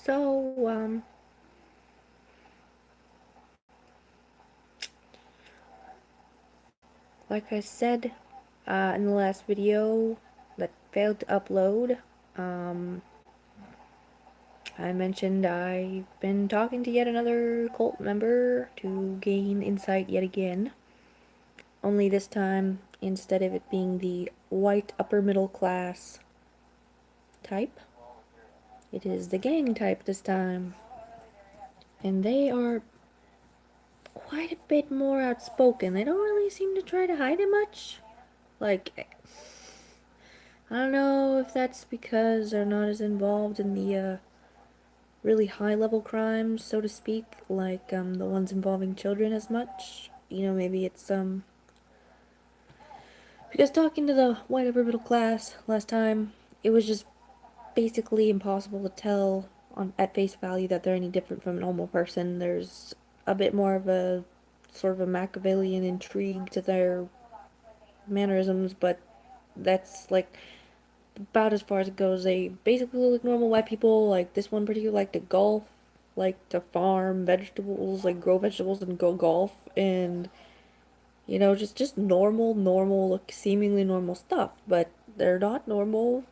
So, like I said, in the last video that failed to upload, um, I mentioned I've been talking to yet another cult member to gain insight yet again. Only this time, instead of it being the white upper middle class type, it is the gang type this time. And they are quite a bit more outspoken. They don't really seem to try to hide it much. Like, I don't know if that's because they're not as involved in the really high level crimes, so to speak, like the ones involving children as much. Maybe it's because talking to the white upper middle class last time, it was just basically impossible to tell on at face value that they're any different from a normal person. There's a bit more of a sort of a Machiavellian intrigue to their mannerisms, but that's like about as far as it goes. They basically look like normal white people. Like this one particular like to golf, like to farm vegetables, like grow vegetables and go golf, and just normal, look seemingly normal stuff. But they're not normal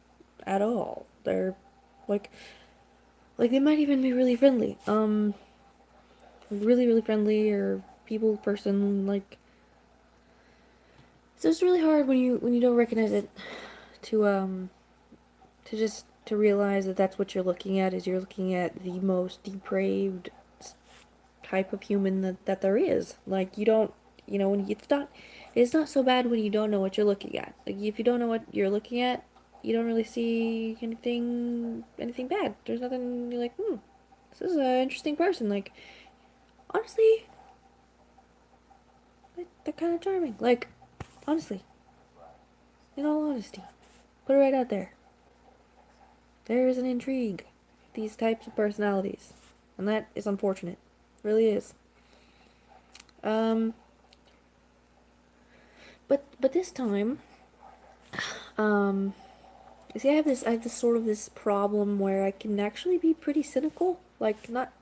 at all. They're like they might even be really friendly. Really friendly or people person like. So it's really hard when you don't recognize it to just to realize that that's what you're looking at is you're looking at the most depraved type of human that there is. Like you don't, when it's not so bad when you don't know what you're looking at. Like if you don't know what you're looking at, you don't really see anything bad. There's nothing you're like, this is an interesting person. Like honestly, they're kind of charming. Like honestly, in all honesty, put it right out there. There is an intrigue. These types of personalities. And that is unfortunate. It really is. Um but this time, um you see I have this sort of this problem where I can actually be pretty cynical. Like not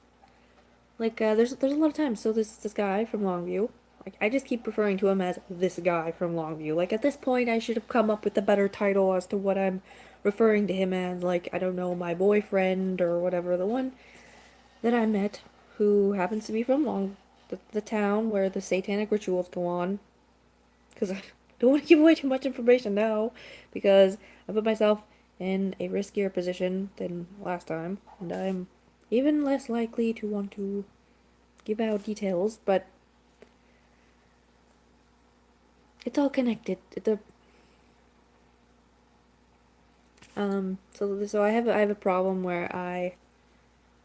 like there's a lot of times so this guy from Longview, like I just keep referring to him as this guy from Longview. Like at this point I should have come up with a better title as to what I'm referring to him as, like I don't know, my boyfriend or whatever, the one that I met who happens to be from the town where the satanic rituals go on. Because I don't want to give away too much information now, because I put myself in a riskier position than last time, and I'm even less likely to want to give out details, but it's all connected. So I have a problem where I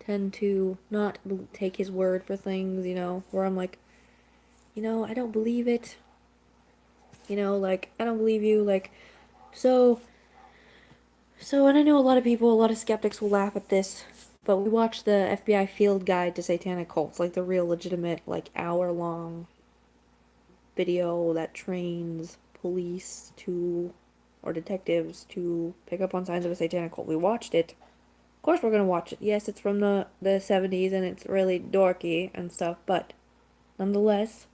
tend to not take his word for things, where I'm like, I don't believe it. Like I don't believe you. Like so and I know a lot of people, a lot of skeptics will laugh at this, but we watched the FBI field guide to satanic cults, like the real legitimate, like hour-long video that trains police to or detectives to pick up on signs of a satanic cult. We watched it. Of course we're gonna watch it. Yes, it's from the 70s and it's really dorky and stuff, but nonetheless,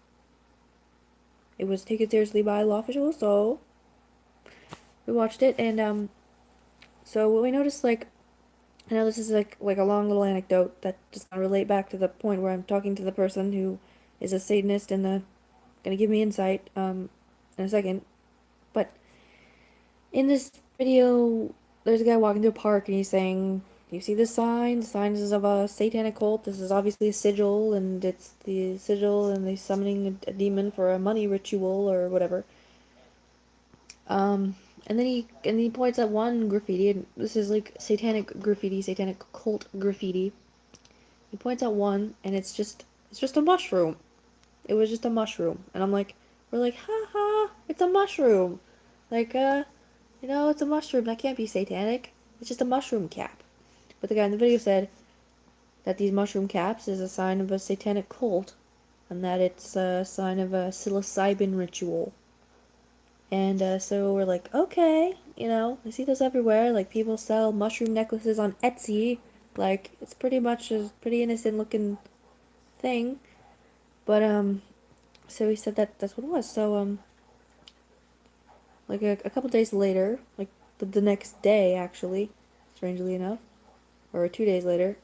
it was taken seriously by law officials, so we watched it and so what we noticed, like, I know this is like a long little anecdote that just gonna relate back to the point where I'm talking to the person who is a Satanist and gonna give me insight in a second. But in this video, there's a guy walking through a park and he's saying, "You see this sign? The sign is of a satanic cult. This is obviously a sigil, and it's the sigil, and they're summoning a demon for a money ritual or whatever." And then he points at one graffiti, and this is like satanic graffiti, satanic cult graffiti. He points out one, and it's just a mushroom. It was just a mushroom, and we're like, ha ha, it's a mushroom. Like, it's a mushroom. That can't be satanic. It's just a mushroom cap. But the guy in the video said that these mushroom caps is a sign of a satanic cult, and that it's a sign of a psilocybin ritual. And so we're like, okay, I see those everywhere. Like people sell mushroom necklaces on Etsy. Like, it's pretty much a pretty innocent looking thing. But, so he said that that's what it was. So, like a couple days later, like the next day, actually, strangely enough, or 2 days later,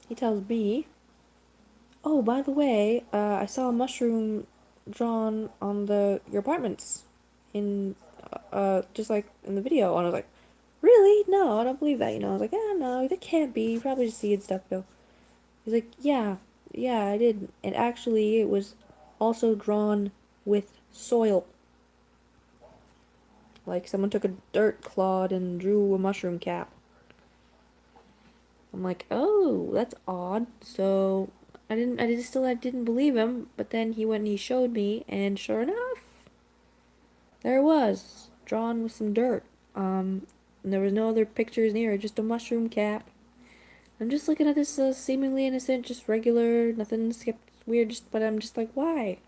he tells me, "Oh, by the way, I saw a mushroom drawn on the your apartments in, just like in the video." And I was like, "Really? No, I don't believe that." I was like, "Ah, no, that can't be. You probably just seeing stuff, though." He's like, "Yeah, yeah, I did. And actually, it was also drawn with soil. Like someone took a dirt clod and drew a mushroom cap." I'm like, "Oh, that's odd." So I didn't believe him. But then he went and he showed me, and sure enough, there it was, drawn with some dirt. And there was no other pictures near it, just a mushroom cap. I'm just looking at this seemingly innocent, just regular, nothing weird. But I'm just like, why?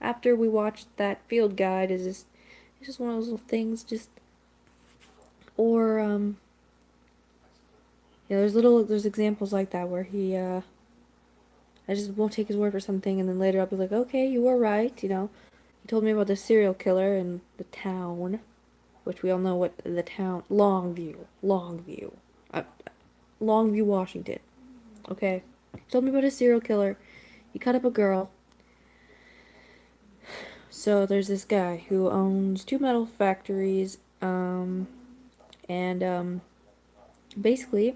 After we watched that field guide, it's just one of those little things. Just or yeah, there's examples like that where I just won't take his word for something, and then later I'll be like, okay, you were right. He told me about the serial killer in the town, which we all know what the town, uh, Longview, Washington. Okay, he told me about a serial killer. He cut up a girl. So there's this guy who owns two metal factories, and basically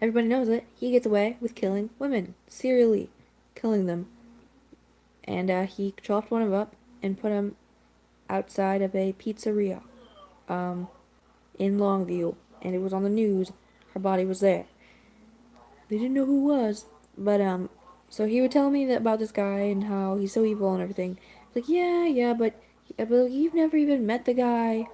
everybody knows it. He gets away with killing women, serially killing them. And he chopped one of them up and put him outside of a pizzeria, um, in Longview, and it was on the news. Her body was there. They didn't know who it was, but so he would tell me that about this guy and how he's so evil and everything. Like, yeah, yeah, but you've never even met the guy.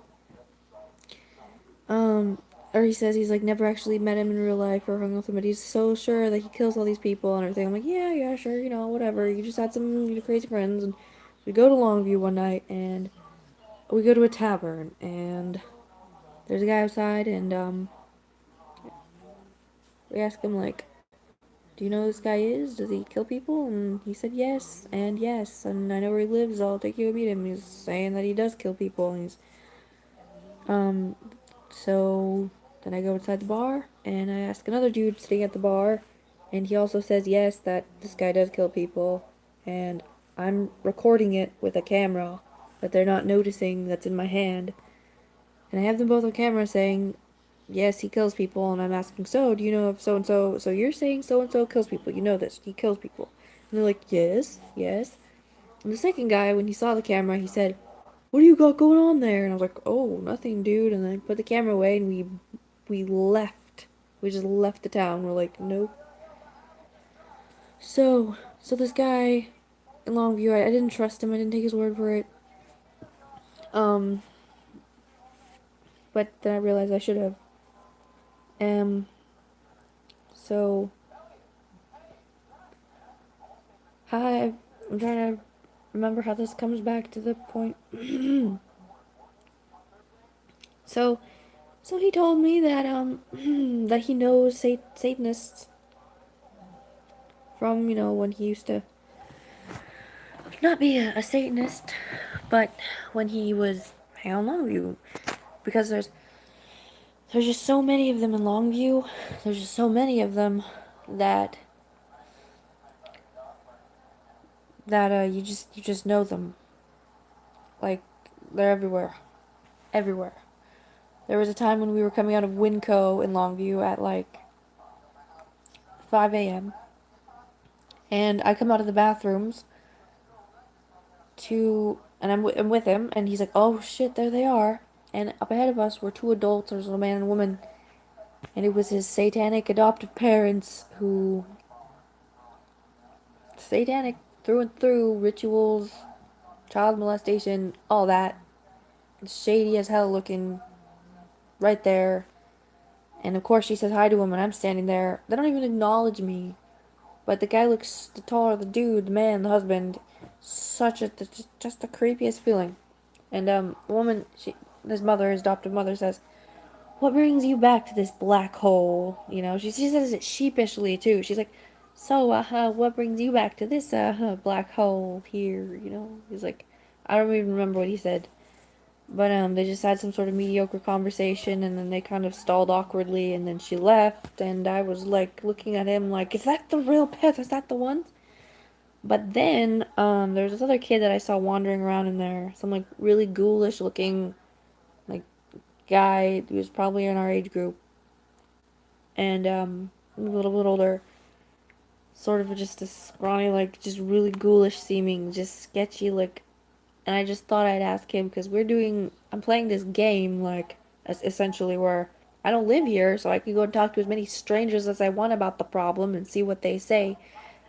Um, or he says he's like never actually met him in real life or hung with him, but he's so sure that he kills all these people and everything. I'm like, yeah, yeah, sure, whatever. You just had some crazy friends, and we go to Longview one night, and we go to a tavern, and there's a guy outside, and we ask him like, "Do you know who this guy is? Does he kill people?" And he said yes, and I know where he lives. I'll take you to meet him. He's saying that he does kill people, and he's um So then I go inside the bar and I ask another dude sitting at the bar, and he also says yes, that this guy does kill people, and I'm recording it with a camera that they're not noticing that's in my hand, and I have them both on camera saying yes, he kills people, and I'm asking, so do you know if so and so? So you're saying so and so kills people? You know this? He kills people? And they're like, yes, yes. And the second guy, when he saw the camera, he said, "What do you got going on there?" And I was like, "Oh, nothing, dude." And then I put the camera away, and we left. We just left the town. We're like, nope. So this guy in Longview, I didn't trust him. I didn't take his word for it. Um, but then I realized I should have. Um, so hi, I'm trying to remember how this comes back to the point. so so he told me that that he knows Satanists from when he used to not be a Satanist, but when he was hanging on Longview, because there's just so many of them in Longview. There's just so many of them that you just know them. Like, they're everywhere, everywhere. There was a time when we were coming out of Winco in Longview at like 5 a.m. and I come out of the bathrooms and I'm with him, and he's like, "Oh shit, there they are." And up ahead of us were two adults. There was a man and a woman, and it was his satanic adoptive parents who, satanic through and through, rituals, child molestation, all that, shady as hell looking, right there. And of course she says hi to him, and I'm standing there. They don't even acknowledge me, but the guy looks taller, the dude, the man, the husband, just the creepiest feeling. And the woman, his adoptive mother says, what brings you back to this black hole? You know, she says it sheepishly too. She's like, so, what brings you back to this, black hole here? You know, he's like, I don't even remember what he said. But, they just had some sort of mediocre conversation, and then they kind of stalled awkwardly, and then she left, and I was, like, looking at him like, is that the real pet? Is that the one? But then, there's this other kid that I saw wandering around in there. Some, like, really ghoulish looking, like, guy who was probably in our age group. And, a little bit older. Sort of just a scrawny, like, just really ghoulish seeming, just sketchy, like, and I just thought I'd ask him because I'm playing this game, like, essentially where I don't live here, so I can go and talk to as many strangers as I want about the problem and see what they say,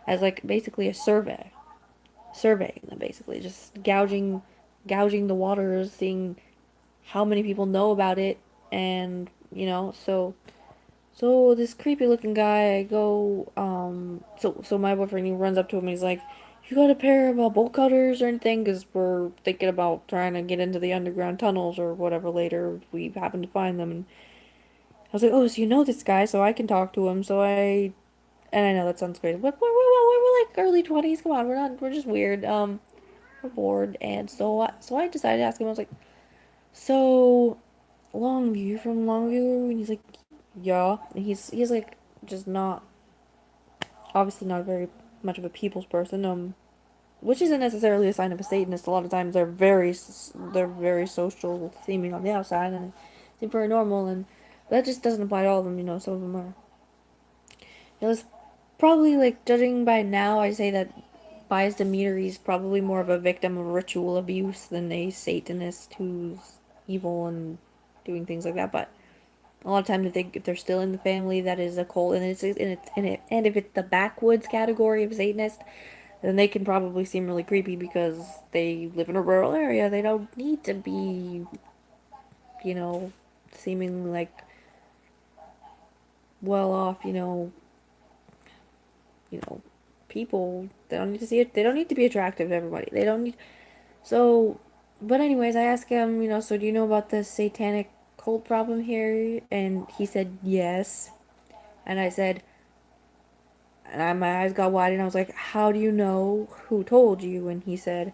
as, like, basically a surveying them, basically, just gouging the waters, seeing how many people know about it, and, so this creepy looking guy, I go, so my boyfriend, he runs up to him and he's like, you got a pair of bolt cutters or anything? Because we're thinking about trying to get into the underground tunnels or whatever later if we happen to find them. And I was like, oh, so you know this guy, so I can talk to him. And I know that sounds crazy, but we're like early 20s. Come on, we're just weird. We're bored. And so I decided to ask him, I was like, so, Longview, from Longview? And he's like, yeah. And he's like, just not obviously not very much of a people's person, which isn't necessarily a sign of a Satanist. A lot of times they're very social seeming on the outside and seem very normal, and that just doesn't apply to all of them. You know, some of them are. It was probably like judging by now, I'd say that by his demeanor, he's probably more of a victim of ritual abuse than a Satanist who's evil and doing things like that. But a lot of times, if they're still in the family, that is a cult, and if it's the backwoods category of Satanist, then they can probably seem really creepy because they live in a rural area. They don't need to be, you know, seeming like well off, you know, people. They don't need to see it. They don't need to be attractive to everybody. They don't need. So, but anyways, I asked him, so do you know about the satanic cult problem here? And he said yes. And I said, my eyes got wide, and I was like, how do you know? Who told you? And he said,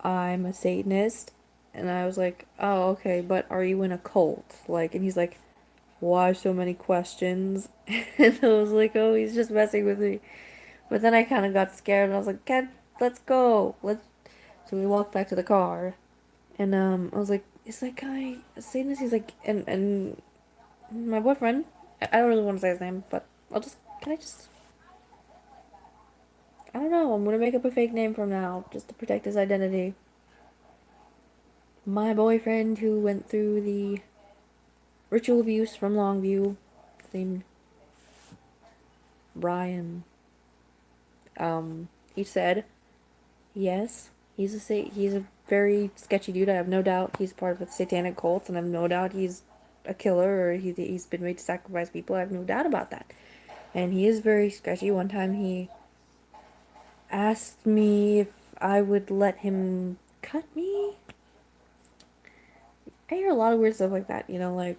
I'm a Satanist. And I was like, oh, okay, but are you in a cult? Like, and he's like, why so many questions? And I was like, oh, he's just messing with me. But then I kind of got scared, and I was like, Ken, let's go. So we walked back to the car, and I was like, is that guy a Satanist? He's like, and my boyfriend, I don't really want to say his name, but I don't know, I'm gonna make up a fake name from now, just to protect his identity. My boyfriend who went through the ritual abuse from Longview, named Brian, he said, yes, he's a very sketchy dude. I have no doubt he's part of a satanic cult, and I have no doubt he's a killer, or he's been made to sacrifice people. I have no doubt about that. And he is very sketchy. One time he asked me if I would let him cut me. I hear a lot of weird stuff like that, like,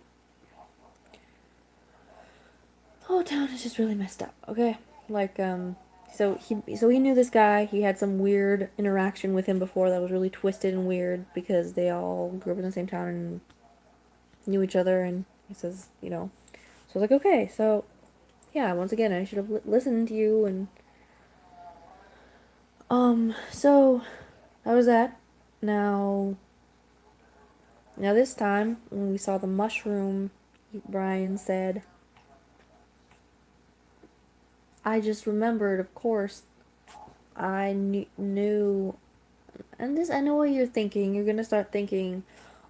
the whole town is just really messed up, okay? Like, so he knew this guy. He had some weird interaction with him before that was really twisted and weird because they all grew up in the same town and knew each other. And he says, so I was like, okay, so yeah, once again, I should have listened to you. And so that was that. Now this time when we saw the mushroom, Brian said, I just remembered, of course, I knew, and this, I know what you're thinking. You're gonna start thinking,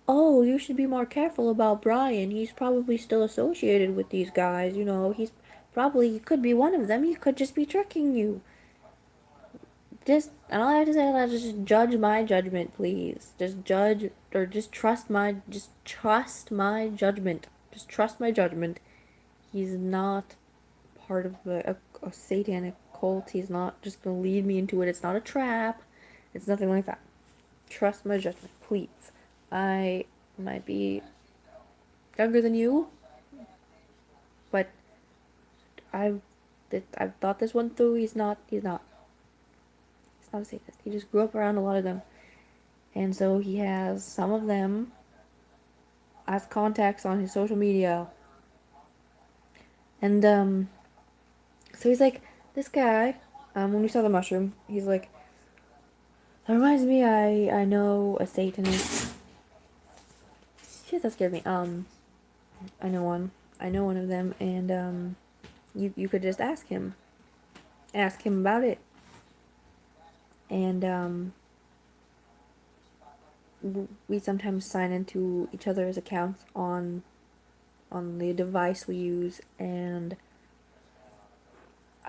oh, you should be more careful about Brian. He's probably still associated with these guys. He's probably, he could be one of them. He could just be tricking you. And all I have to say is just judge my judgment, please. Just judge, or just trust my judgment. Just trust my judgment. He's not part of a satanic cult. He's not just gonna lead me into it. It's not a trap. It's nothing like that. Trust my judgment, please. I might be younger than you, but I've I've thought this one through. He's not a Satanist. He just grew up around a lot of them, and so he has some of them as contacts on his social media. And so he's like, this guy. When we saw the mushroom, he's like, that reminds me. I know a Satanist. Shit, that scared me. I know one. I know one of them, and you could just ask him about it, and we sometimes sign into each other's accounts on the device we use, and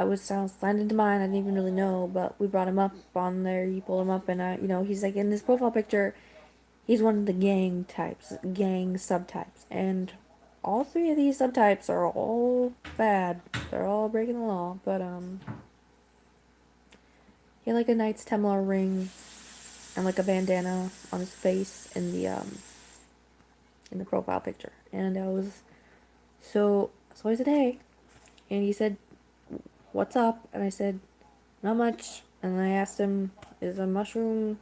I was signed into mine. I didn't even really know, but we brought him up on there. You pulled him up, and he's like in this profile picture. He's one of the gang subtypes, and all three of these subtypes are all bad. They're all breaking the law, but he had like a Knights Templar ring and like a bandana on his face in the profile picture, and I was so I said, hey, and he said, what's up? And I said, not much. And I asked him, is a mushroom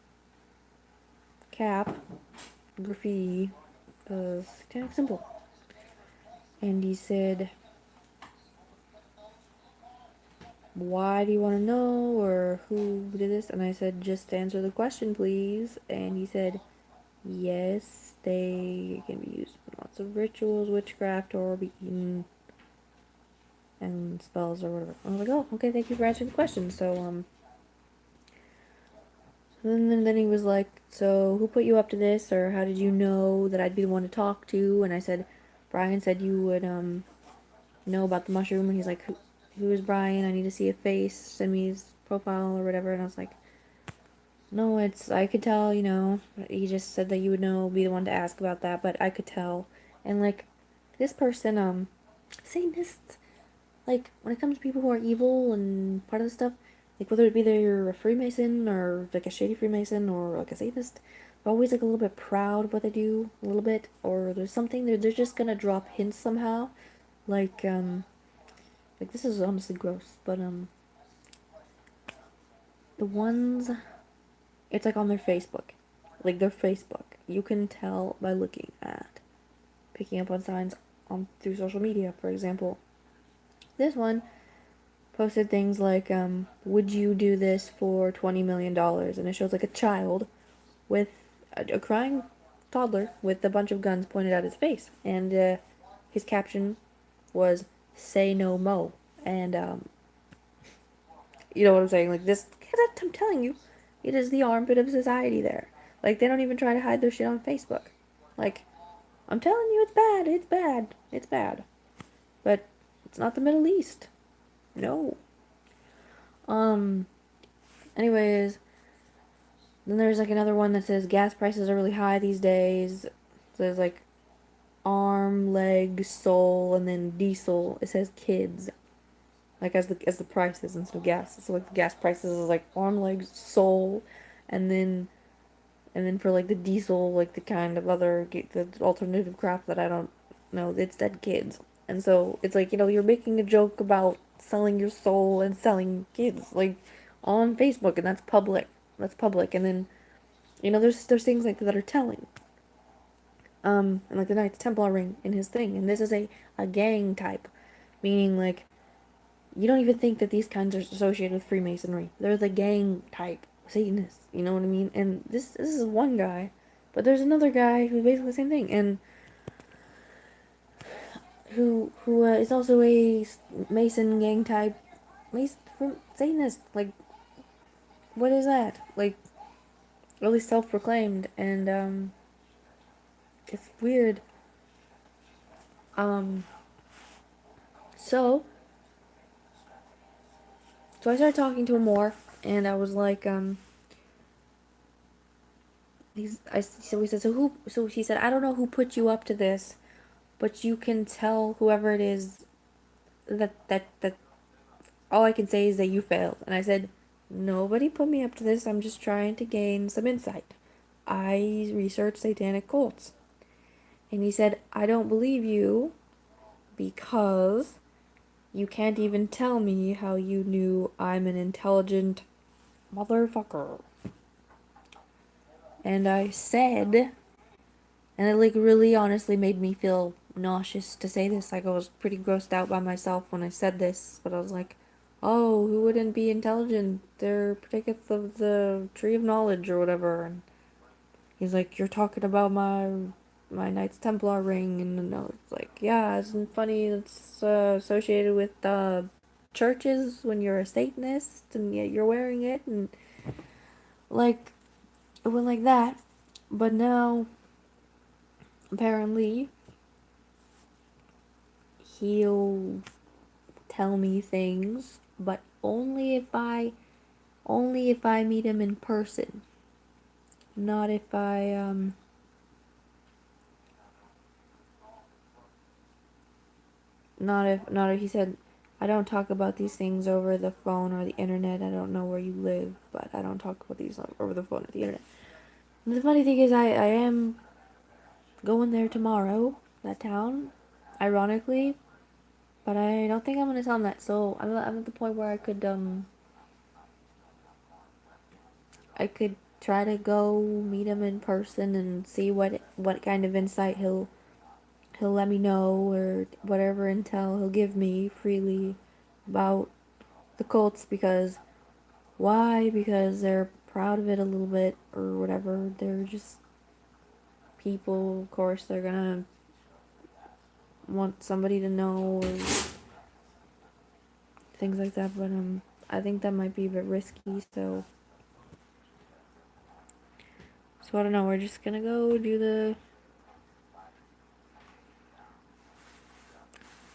cap graffiti satanic symbol? And he said, why do you want to know, or who did this? And I said, just answer the question, please. And he said, yes, they can be used for lots of rituals, witchcraft, or be eaten, and spells or whatever. I was like, oh, okay, thank you for answering the question. So then he was like, so who put you up to this, or how did you know that I'd be the one to talk to? And I said, Brian said you would know about the mushroom. And he's like, who is Brian? I need to see a face. Send me his profile or whatever. And I was like, no, I could tell, he just said that you would know, be the one to ask about that, but I could tell. And like, this person, Satanists, like, when it comes to people who are evil and part of the stuff, like, whether it be they're a Freemason or like a shady Freemason or like a Satanist, they're always like a little bit proud of what they do, a little bit, or there's something they're just gonna drop hints somehow, like this is honestly gross, but the ones, it's like on their Facebook, you can tell by picking up on signs on through social media. For example, this one posted things like, would you do this for $20 million? And it shows like a child with a crying toddler with a bunch of guns pointed at his face. And his caption was, say no mo. And, you know what I'm saying? Like this, I'm telling you, it is the armpit of society there. Like, they don't even try to hide their shit on Facebook. Like, I'm telling you, it's bad, it's bad. But it's not the Middle East. No. Anyways, then there's like another one that says gas prices are really high these days. It says like arm, leg, soul, and then diesel. It says kids, like as the prices instead of gas. So like the gas prices is like arm, leg, soul, and then for like the diesel, like the kind of the alternative crap that I don't know, it's dead kids. And so it's like, you're making a joke about selling your soul and selling kids, like, on Facebook, and that's public. And then, there's things like that are telling. And like the Knights Templar ring in his thing, and this is a gang type, meaning like, you don't even think that these kinds are associated with Freemasonry. They're the gang type Satanists, you know what I mean? And this is one guy, but there's another guy who's basically the same thing, and who is also a Mason gang type Satanist. Like, what is that? Like, really self-proclaimed, and it's weird. So I started talking to him more, and I was like, we said, so he said, I don't know who put you up to this, but you can tell whoever it is that all I can say is that you failed. And I said, nobody put me up to this. I'm just trying to gain some insight. I research satanic cults. And he said, I don't believe you because you can't even tell me how you knew I'm an intelligent motherfucker. And I said, and it like really honestly made me feel nauseous to say this. Like I was pretty grossed out by myself when I said this, but I was like, oh, who wouldn't be intelligent? They're partakers of the tree of knowledge or whatever. And he's like, you're talking about my Knights Templar ring, and I was like, yeah, isn't it funny? It's associated with churches when you're a Satanist, and yet you're wearing it, and like it went like that. But now, apparently, he'll tell me things, but only if I meet him in person. Not if I not if he said, I don't talk about these things over the phone or the internet. I don't know where you live, but I don't talk about these over the phone or the internet. And the funny thing is, I am going there tomorrow, that town, ironically, but I don't think I'm gonna tell him that. So I'm at the point where I could try to go meet him in person and see what kind of insight he'll let me know, or whatever intel he'll give me freely about the Colts, because why? Because they're proud of it a little bit or whatever. They're just people, of course, they're gonna want somebody to know or things like that, but I think that might be a bit risky, so I don't know, we're just gonna go do the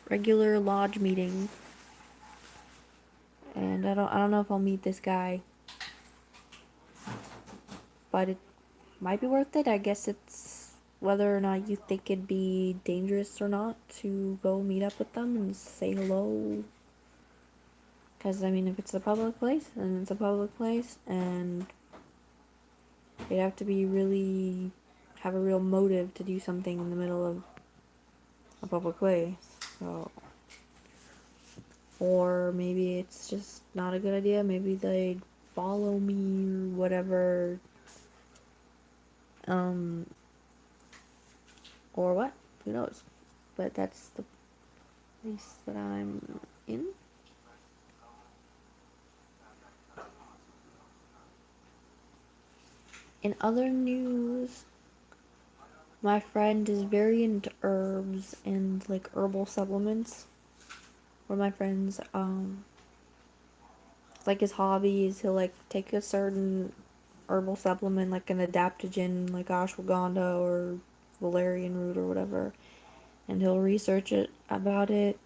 regular lodge meeting. And I don't know if I'll meet this guy, but it might be worth it. I guess it's whether or not you think it'd be dangerous or not to go meet up with them and say hello. Because, I mean, if it's a public place, then it's a public place, and you'd have to be really, have a real motive to do something in the middle of a public place. So, or maybe it's just not a good idea. Maybe they'd follow me or whatever. Or what? Who knows? But that's the place that I'm in. In other news, my friend is very into herbs and like herbal supplements. One of my friends, like his hobby is he'll like take a certain herbal supplement, like an adaptogen, like ashwagandha or valerian root or whatever, and he'll research it about it,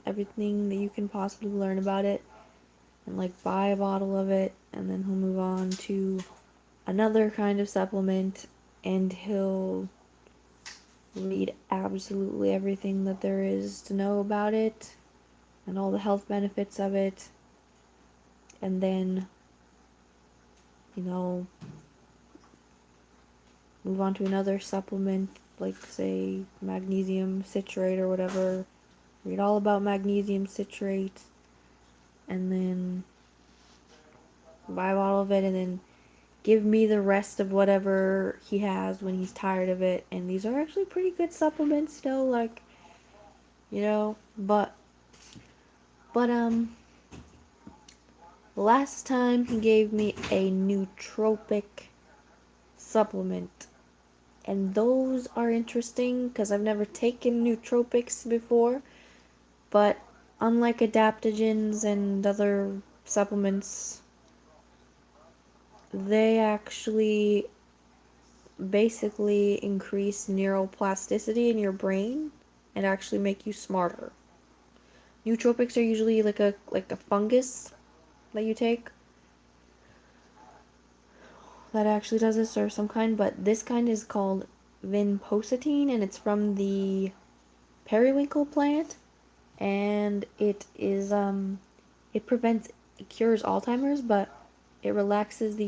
everything that you can possibly learn about it, and like buy a bottle of it, and then he'll move on to another kind of supplement, and he'll read absolutely everything that there is to know about it and all the health benefits of it, and then, you know, move on to another supplement, like say magnesium citrate or whatever, read all about magnesium citrate, and then buy a bottle of it, and then give me the rest of whatever he has when he's tired of it. And these are actually pretty good supplements still, like, you know, but last time he gave me a nootropic supplement, and those are interesting because I've never taken nootropics before, but unlike adaptogens and other supplements, they actually basically increase neuroplasticity in your brain and actually make you smarter. Nootropics are usually like a fungus that you take that actually does this, or some kind, but this kind is called vinpocetine, and it's from the periwinkle plant, and it prevents, it cures Alzheimer's, but it relaxes the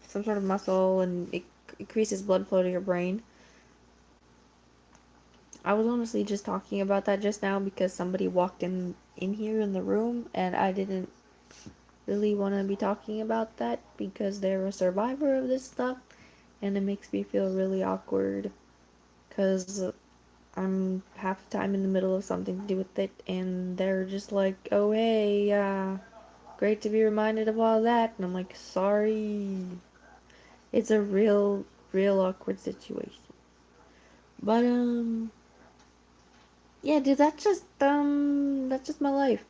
some sort of muscle and it increases blood flow to your brain. I was honestly just talking about that just now because somebody walked in here in the room and I didn't really want to be talking about that because they're a survivor of this stuff and it makes me feel really awkward because I'm half the time in the middle of something to do with it and they're just like, oh hey, great to be reminded of all that, and I'm like, sorry. It's a real awkward situation. But yeah, dude, that's just my life.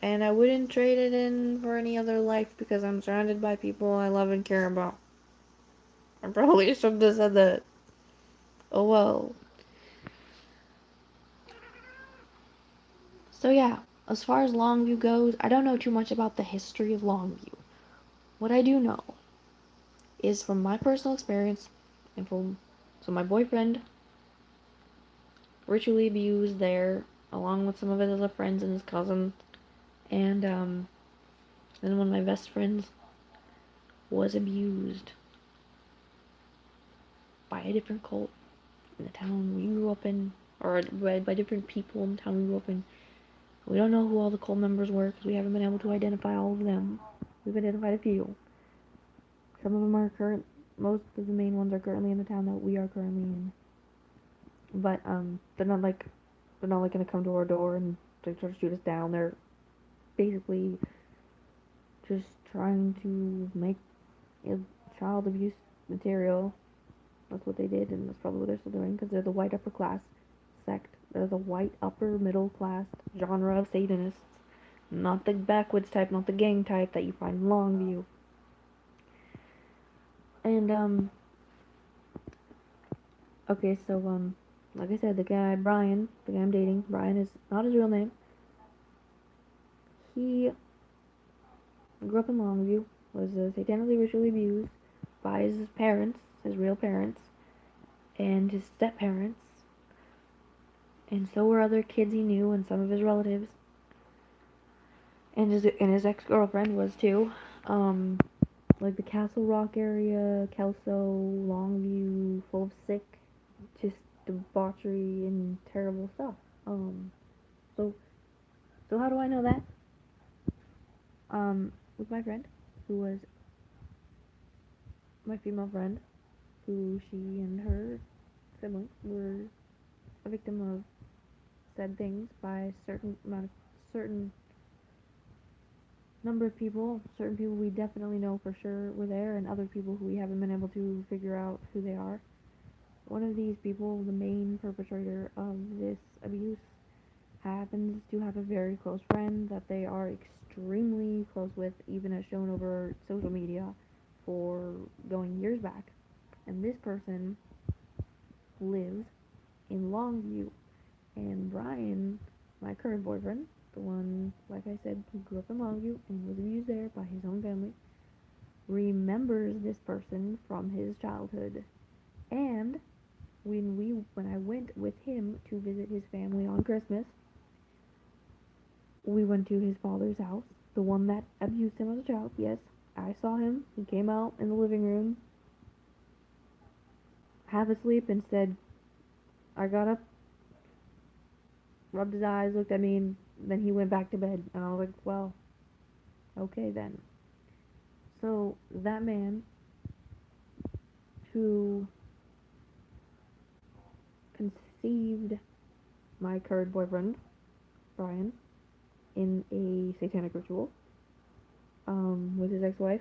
And I wouldn't trade it in for any other life because I'm surrounded by people I love and care about. I probably shouldn't have said that. Oh well. So yeah, as far as Longview goes, I don't know too much about the history of Longview. What I do know is from my personal experience and from so my boyfriend ritually abused there along with some of his other friends and his cousin and then one of my best friends was abused by a different cult in the town we grew up in, or by different people in the town we grew up in. We don't know who all the cult members were because we haven't been able to identify all of them. We've identified a few. Some of them are most of the main ones are currently in the town that we are currently in. But they're not like gonna come to our door and try to shoot us down. They're basically just trying to make child abuse material. That's what they did, and that's probably what they're still doing because they're the white upper class sect. They're the white upper middle class genre of Satanists, not the backwoods type, not the gang type that you find in Longview. And okay, so like I said, the guy Brian, the guy I'm dating, Brian is not his real name. He grew up in Longview, was satanically ritually abused by his parents, his real parents, and his step parents, and so were other kids he knew and some of his relatives, and his ex girlfriend was too. Um, like the Castle Rock area, Kelso, Longview, full of sick, just debauchery and terrible stuff. Um, so so how do I know that? With my friend, who was my female friend, who she and her sibling were a victim of said things by a certain number of people. Certain people we definitely know for sure were there, and other people who we haven't been able to figure out who they are. One of these people, the main perpetrator of this abuse, happens to have a very close friend that they are extremely close with, even as shown over social media for going years back. And this person lives in Longview. And Brian, my current boyfriend, the one, like I said, who grew up in Longview and was abused there by his own family, remembers this person from his childhood. And when I went with him to visit his family on Christmas, we went to his father's house, the one that abused him as a child. Yes, I saw him. He came out in the living room, half asleep, and said, I got up, rubbed his eyes, looked at me, and then he went back to bed. And I was like, well, okay then. So that man who conceived my current boyfriend, Brian, in a satanic ritual, with his ex-wife,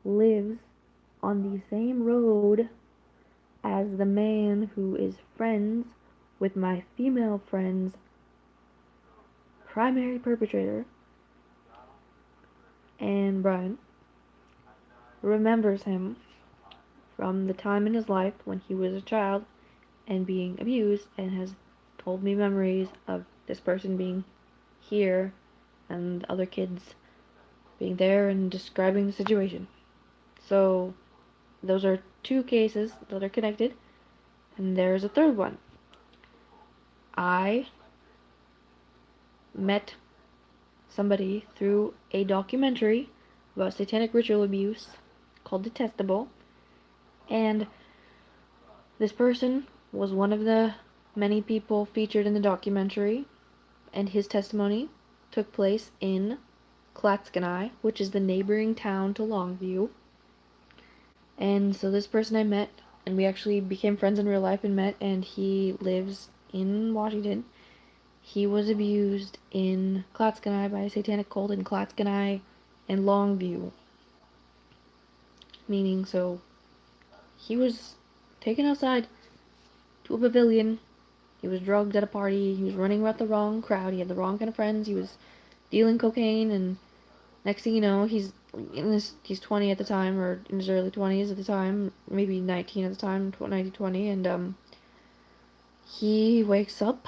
lives on the same road as the man who is friends with my female friend's primary perpetrator, and Brian remembers him from the time in his life when he was a child and being abused, and has told me memories of this person being here and other kids being there and describing the situation. So those are two cases that are connected, and there's a third one. I met somebody through a documentary about satanic ritual abuse called Detestable, and this person was one of the many people featured in the documentary, and his testimony took place in Clatskanie, which is the neighboring town to Longview. And so this person I met, and we actually became friends in real life and met, and he lives in Washington. He was abused in Clatskanie by a satanic cult in Clatskanie and Longview. Meaning, so he was taken outside to a pavilion. He was drugged at a party. He was running with the wrong crowd. He had the wrong kind of friends. He was dealing cocaine, and next thing you know, he's 20 at the time, or in his early 20s at the time, maybe 19 at the time, 20, and he wakes up.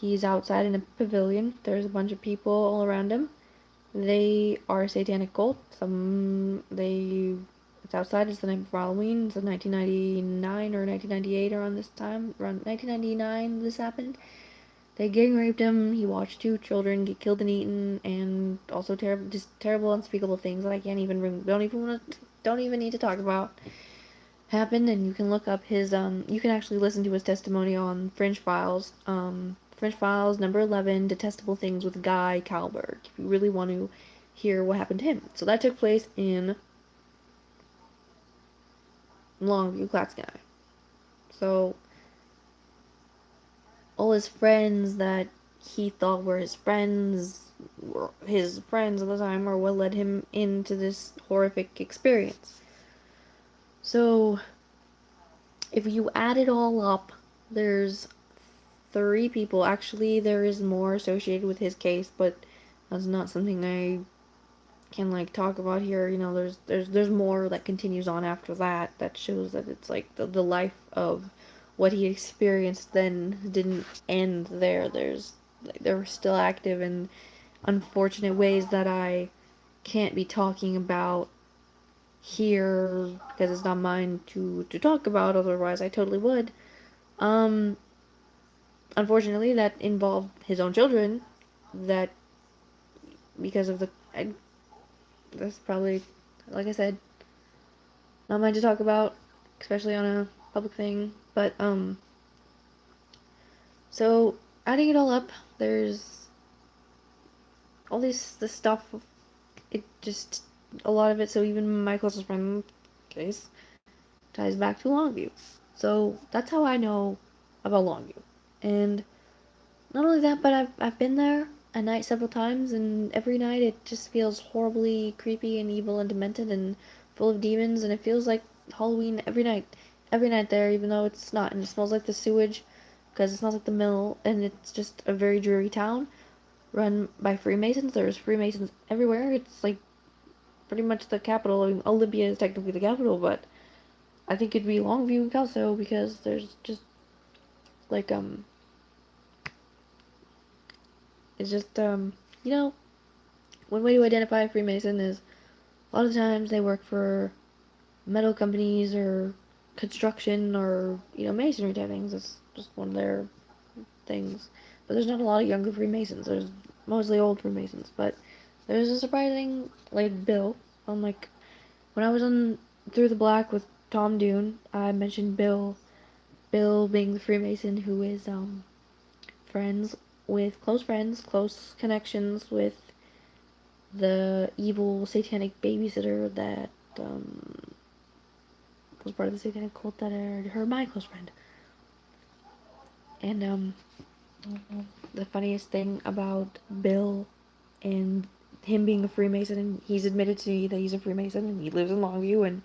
He's outside in a pavilion. There's a bunch of people all around him. They are a satanic cult. It's outside. It's the night before Halloween. It's 1999 or 1998 around this time. Around 1999, this happened. They gang raped him. He watched two children get killed and eaten, and also terrible, unspeakable things that I can't even don't even need to talk about. Happened, and you can look up his you can actually listen to his testimony on Fringe Files. Fringe Files number 11, Detestable Things with Guy Kalberg, if you really want to hear what happened to him. So that took place in Longview, Clatskanie. So all his friends that he thought were his friends at the time, or what led him into this horrific experience. So if you add it all up, there's 3 people. Actually, there is more associated with his case, but that's not something I can like talk about here. You know, there's more that continues on after that shows that it's like the life of what he experienced then didn't end there. They were still active in unfortunate ways that I can't be talking about here because it's not mine to talk about. Otherwise, I totally would. Um, Unfortunately, that involved his own children. That because of that's probably, like I said, not mine to talk about, especially on a public thing. But so adding it all up, there's all this stuff. It just a lot of it. So even my closest friend case ties back to Longview. So that's how I know about Longview. And not only that, but I've been there at night several times, and every night it just feels horribly creepy and evil and demented and full of demons, and it feels like Halloween every night. Every night there, even though it's not, and it smells like the sewage, because it smells like the mill, and it's just a very dreary town run by Freemasons. There's Freemasons everywhere. It's like pretty much the capital. I mean, Olympia is technically the capital, but I think it'd be Longview and Kelso because there's just like it's just you know, one way to identify a Freemason is a lot of times they work for metal companies or construction or masonry type things. That's just one of their things. But there's not a lot of younger Freemasons. There's mostly old Freemasons. But there's a surprising like Bill. Like when I was on Through the Black with Tom Dune, I mentioned Bill. Bill being the Freemason who is friends with close connections with the evil satanic babysitter that was part of the satanic cult that her my close friend. And the funniest thing about Bill and him being a Freemason, and he's admitted to me that he's a Freemason and he lives in Longview, and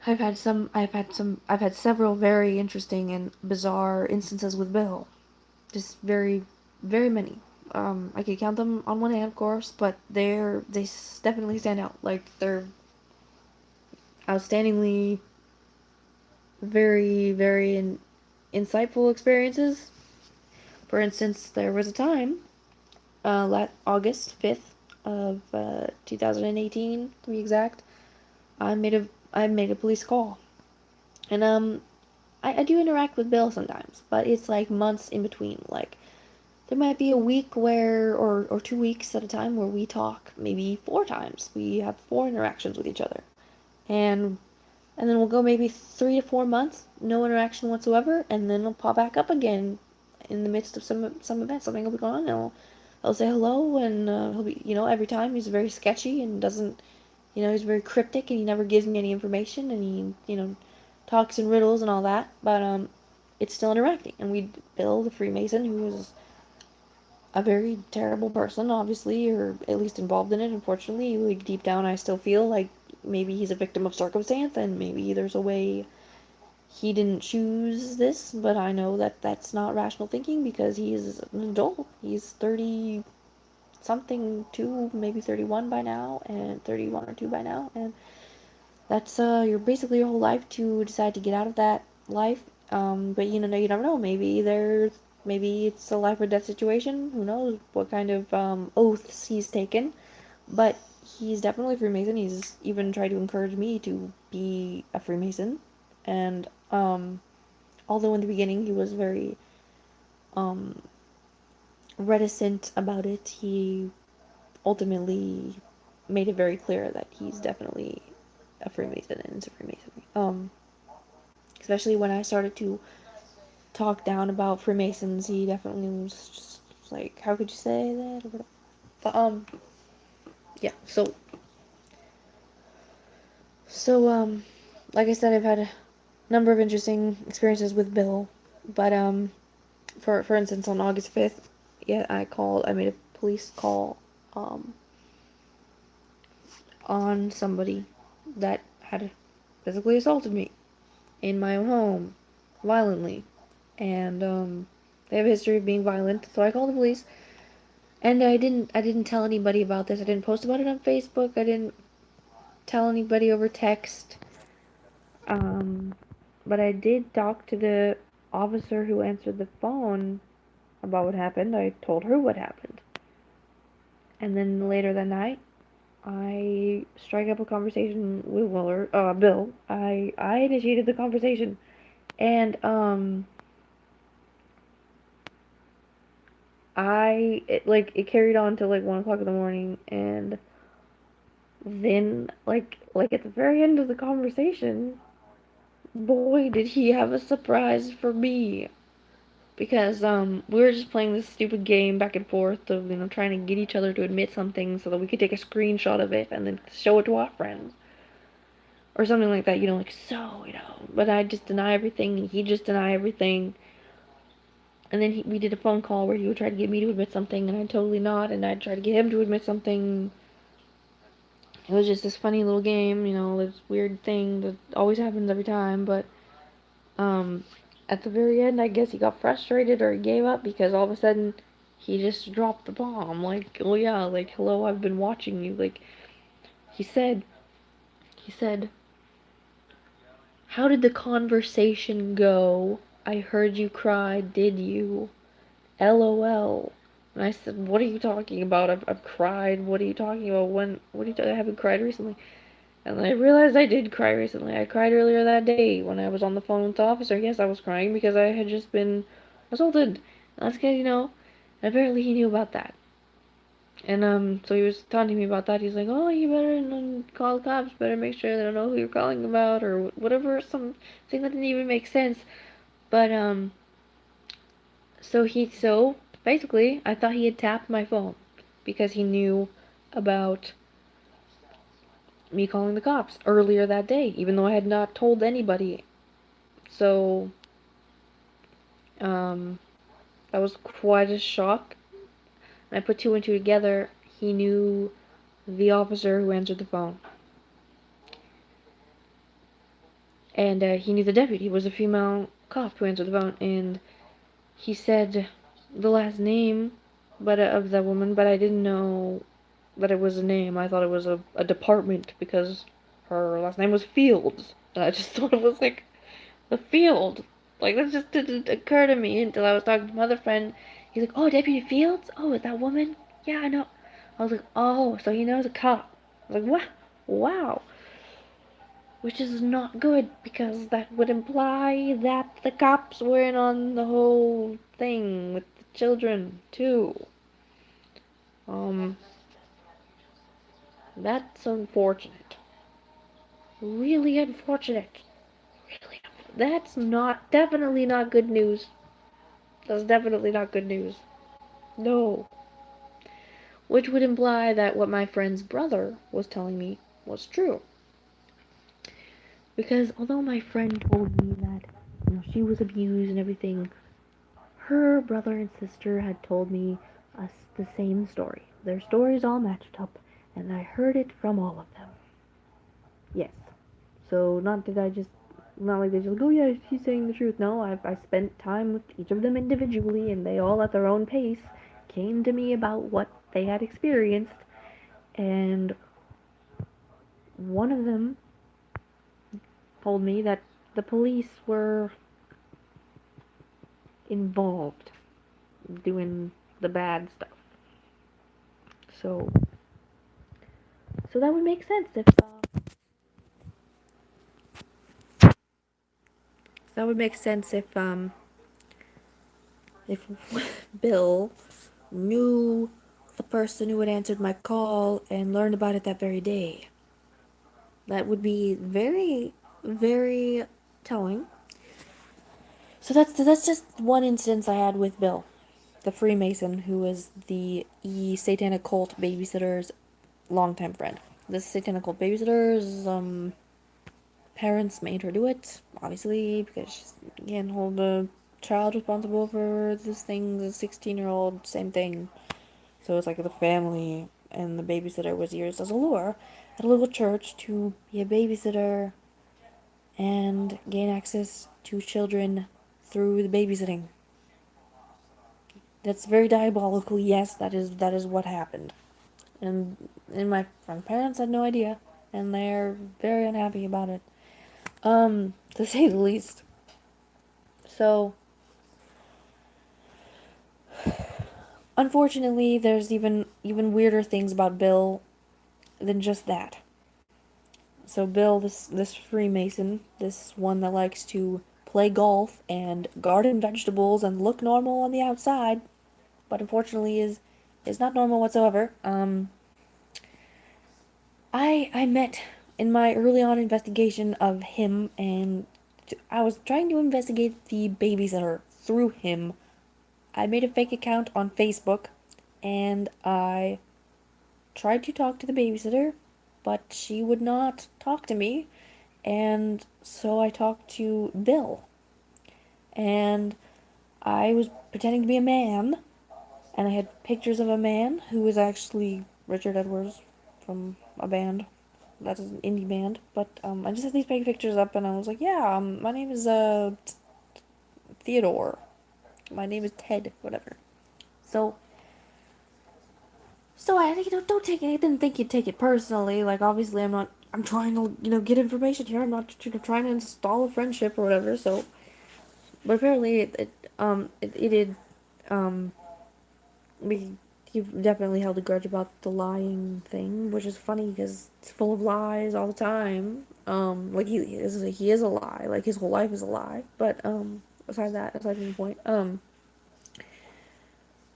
I've had several very interesting and bizarre instances with Bill. Just very, very many. I could count them on one hand, of course, but they definitely stand out. Like they're outstandingly very, very insightful experiences. For instance, there was a time, August 5th of 2018 to be exact, I made a police call, and I do interact with Bill sometimes, but it's like months in between. Like there might be a week where, or 2 weeks at a time where we talk maybe 4 times. We have 4 interactions with each other. And then we'll go maybe 3 to 4 months, no interaction whatsoever, and then it'll pop back up again in the midst of some event. Something will be going on, and he'll say hello, and he'll be, every time he's very sketchy and doesn't, he's very cryptic, and he never gives me any information, and he, talks in riddles and all that, but it's still interacting. And we Bill, the Freemason, who is a very terrible person, obviously, or at least involved in it, unfortunately. Like, deep down, I still feel like maybe he's a victim of circumstance, and maybe there's a way he didn't choose this, but I know that that's not rational thinking because he is an adult. He's 30 something, 2, maybe 31 by now, and 31 or 2 by now, and that's you're basically your whole life to decide to get out of that life. But you never know. Maybe it's a life or death situation. Who knows what kind of oaths he's taken? But he's definitely a Freemason. He's even tried to encourage me to be a Freemason. And although in the beginning he was very um, reticent about it, he ultimately made it very clear that he's definitely a Freemason and into Freemasonry. Especially when I started to talk down about Freemasons, he definitely was just like, "How could you say that?" Or whatever. But yeah. So like I said, I've had a number of interesting experiences with Bill, but for instance, on August 5th, yeah, I made a police call, um, on somebody that had physically assaulted me in my own home, violently, and they have a history of being violent. So I called the police, and I didn't tell anybody about this. I didn't post about it on Facebook. I didn't tell anybody over text. Um, but I did talk to the officer who answered the phone about what happened. I told her what happened, and then later that night, I strike up a conversation with Bill. I initiated the conversation, and it carried on till like 1 o'clock in the morning, and then like at the very end of the conversation, boy, did he have a surprise for me. Because we were just playing this stupid game back and forth of trying to get each other to admit something so that we could take a screenshot of it and then show it to our friends or something like that. But I just deny everything and he just deny everything. And then we did a phone call where he would try to get me to admit something and I'd totally not, and I'd try to get him to admit something. It was just this funny little game, this weird thing that always happens every time. But um, at the very end, I guess he got frustrated or he gave up because all of a sudden he just dropped the bomb. Like, oh yeah, like, hello, I've been watching you. Like, he said, he said, "How did the conversation go? I heard you cry, did you? LOL." And I said, "What are you talking about? I've cried. What are you talking about? I haven't cried recently." And then I realized I did cry recently. I cried earlier that day when I was on the phone with the officer. Yes, I was crying because I had just been assaulted. And that's good, apparently he knew about that. And so he was taunting me about that. He's like, "Oh, you better call the cops. Better make sure they don't know who you're calling about or whatever." Something that didn't even make sense. But so basically, I thought he had tapped my phone because he knew about me calling the cops earlier that day, even though I had not told anybody. So, um, that was quite a shock. And I put two and two together. He knew the officer who answered the phone. And he knew the deputy. It was a female cop who answered the phone. And he said the last name of that woman, but I didn't know that it was a name. I thought it was a department because her last name was Fields. And I just thought it was like the field. Like, that just didn't occur to me until I was talking to my other friend. He's like, "Oh, Deputy Fields? Oh, is that woman? Yeah, I know." I was like, "Oh, so he knows a cop." I was like, "What? Wow." Which is not good because that would imply that the cops were in on the whole thing with the children too. Um, that's unfortunate. Really unfortunate. Really, that's definitely not good news. That's definitely not good news. No. Which would imply that what my friend's brother was telling me was true. Because although my friend told me that, she was abused and everything, her brother and sister had told me us the same story. Their stories all matched up, and I heard it from all of them. Yes. So not like they just go, oh yeah, he's saying the truth. No, I spent time with each of them individually, and they all at their own pace came to me about what they had experienced, and one of them told me that the police were involved doing the bad stuff. So, so that would make sense if Bill knew the person who had answered my call and learned about it that very day. That would be very, very telling. So that's just one instance I had with Bill, the Freemason, who was the satanic cult babysitter's longtime friend. This satanic cult babysitter's parents made her do it, obviously, because she can't hold a child responsible for this thing, the 16-year-old, same thing. So it's like the family and the babysitter was used as a lure at a local church to be a babysitter and gain access to children through the babysitting. That's very diabolical. Yes, that is what happened. And my parents had no idea, and they're very unhappy about it. To say the least. So, unfortunately, there's even weirder things about Bill than just that. So Bill, this Freemason, this one that likes to play golf and garden vegetables and look normal on the outside, but unfortunately is not normal whatsoever. I met in my early on investigation of him, and I was trying to investigate the babysitter through him. I made a fake account on Facebook, and I tried to talk to the babysitter, but she would not talk to me, and so I talked to Bill. And I was pretending to be a man, and I had pictures of a man who was actually Richard Edwards from a band. That's an indie band. But I just had these fake pictures up, and I was like, yeah, my name is Theodore. My name is Ted, whatever. So I don't take it. I didn't think you'd take it personally. Like, obviously, I'm not. I'm trying to get information here. I'm not trying to install a friendship or whatever. So, but apparently it did we he definitely held a grudge about the lying thing, which is funny because it's full of lies all the time. Like he is a lie. Like his whole life is a lie. But aside from the point,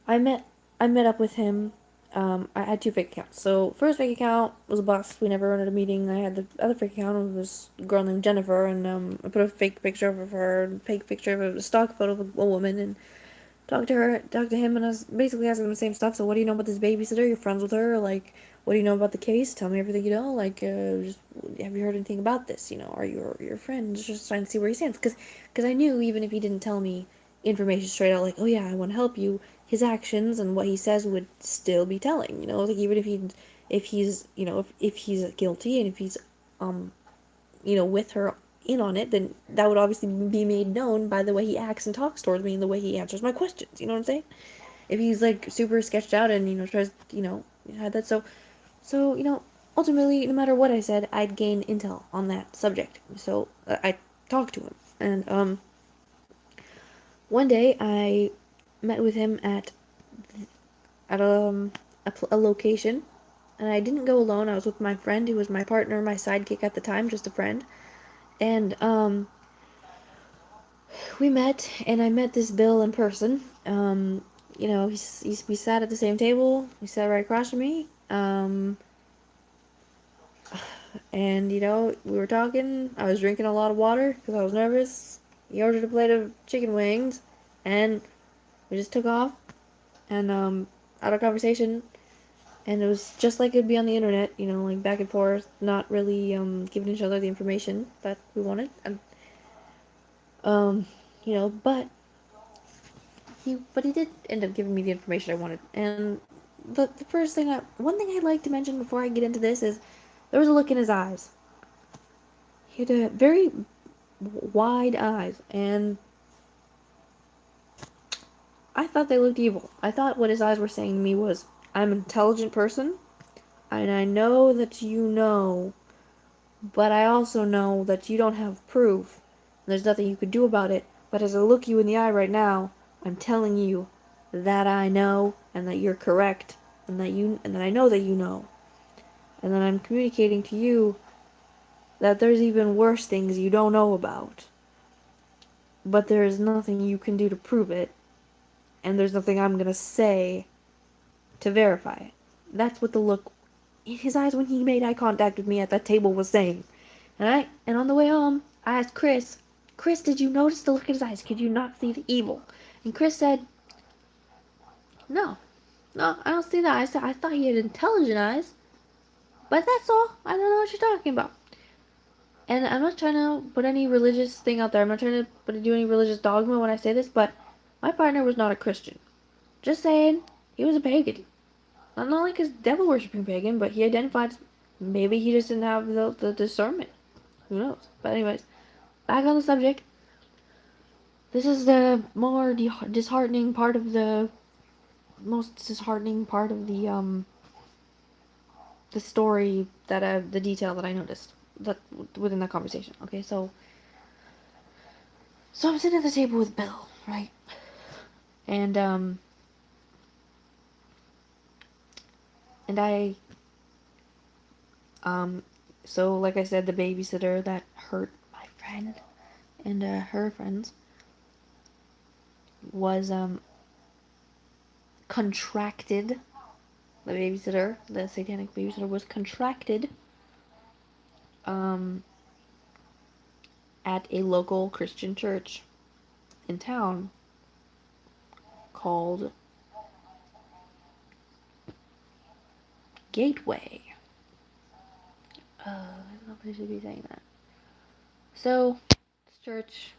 I met I met up with him. I had two fake accounts. So first fake account was a bust. We never rented a meeting. I had the other fake account of this girl named Jennifer, and I put a fake picture of her, a fake picture of a stock photo of a woman, and talked to him, and I was basically asking him the same stuff. So what do you know about this babysitter? You're friends with her? Like, what do you know about the case? Tell me everything you know. Like, just have you heard anything about this? Are you your friends? Just trying to see where he stands. Cause I knew even if he didn't tell me information straight out, like, oh yeah, I want to help you, his actions and what he says would still be telling. Like even if he's if he's guilty and if he's with her in on it, then that would obviously be made known by the way he acts and talks towards me and the way he answers my questions. You know what I'm saying? If he's like super sketched out and tries had that ultimately no matter what I said, I'd gain intel on that subject. So I talked to him, and one day I met with him at a location, and I didn't go alone. I was with my friend who was my partner, my sidekick at the time, just a friend. And we met, and I met this Bill in person. we sat at the same table. He sat right across from me. And we were talking. I was drinking a lot of water because I was nervous. He ordered a plate of chicken wings, and we just took off and out of conversation. And it was just like it'd be on the internet, like back and forth, not really giving each other the information that we wanted. And um, but he did end up giving me the information I wanted. And the first thing one thing I'd like to mention before I get into this is there was a look in his eyes. He had a very wide eyes, and I thought they looked evil. I thought what his eyes were saying to me was, I'm an intelligent person, and I know that you know, but I also know that you don't have proof, and there's nothing you could do about it, but as I look you in the eye right now, I'm telling you that I know, and that you're correct, and that I know that you know, and that I'm communicating to you that there's even worse things you don't know about, but there is nothing you can do to prove it, and there's nothing I'm gonna say to verify it. That's what the look in his eyes when he made eye contact with me at that table was saying. And on the way home, I asked Chris, did you notice the look in his eyes? Could you not see the evil? And Chris said, no, no, I don't see that. I thought he had intelligent eyes, but that's all. I don't know what you're talking about. And I'm not trying to put any religious thing out there. I'm not trying to do any religious dogma when I say this, but my partner was not a Christian. Just saying, he was a pagan. Not like a devil worshipping pagan, but he identified. Maybe he just didn't have the discernment. Who knows? But anyways, back on the subject. This is the more disheartening part of the most disheartening part of the story that the detail that I noticed that within that conversation. Okay, so I'm sitting at the table with Bill, right? And and I so like I said, the babysitter that hurt my friend and her friends was contracted. The babysitter, the satanic babysitter, was contracted um, at a local Christian church in town called Gateway. I don't know if I should be saying that. So, this church,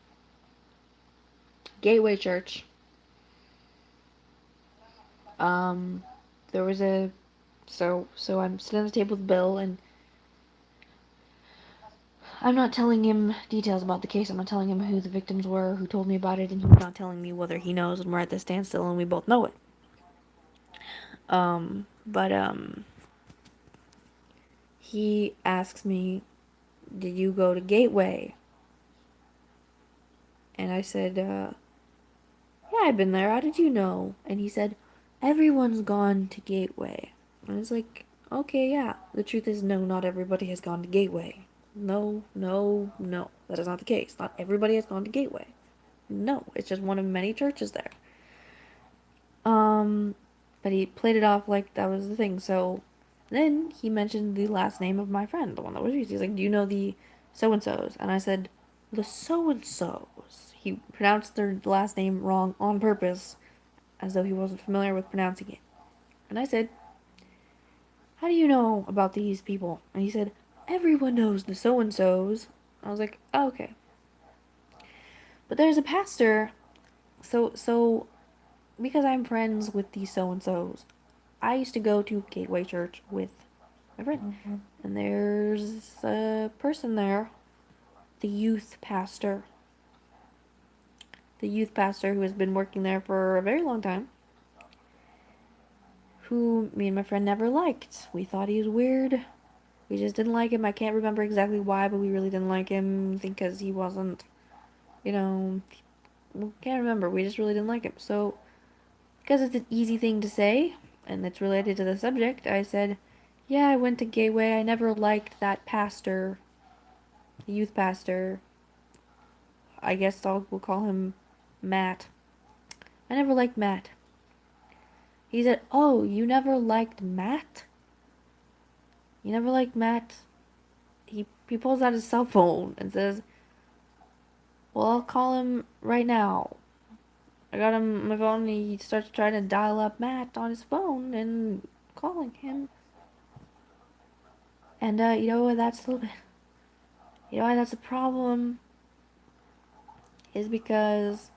Gateway Church, there was so I'm sitting at the table with Bill, and I'm not telling him details about the case. I'm not telling him who the victims were, who told me about it, and he's not telling me whether he knows, and we're at the standstill, and we both know it. But he asks me, did you go to Gateway? And I said, yeah, I've been there. How did you know? And he said, everyone's gone to Gateway. And I was like, okay, yeah. The truth is, no, not everybody has gone to Gateway. No, no, no. That is not the case. Not everybody has gone to Gateway. No, it's just one of many churches there. But he played it off like that was the thing. So then he mentioned the last name of my friend, the one that was used. He's like, do you know the so-and-sos? And I said, the so-and-sos. He pronounced their last name wrong on purpose, as though he wasn't familiar with pronouncing it. And I said, how do you know about these people? And he said, everyone knows the so-and-sos. I was like, oh, okay. But there's a pastor, so because I'm friends with these so-and-sos, I used to go to Gateway Church with my friend. Mm-hmm. And there's a person there, the youth pastor. The youth pastor who has been working there for a very long time, who me and my friend never liked. We thought he was weird. We just didn't like him. I can't remember exactly why, but we really didn't like him. I think because he wasn't, we can't remember. We just really didn't like him. So, because it's an easy thing to say, and it's related to the subject, I said, yeah, I went to Gateway. I never liked that pastor, the youth pastor. I guess we'll call him Matt. I never liked Matt. He said, "Oh, you never liked Matt? You never liked Matt?" He pulls out his cell phone and says, "Well, I'll call him right now." I got him on my phone and he starts trying to dial up Matt on his phone and calling him. And you know what, that's a little bit, you know why that's a problem? Is because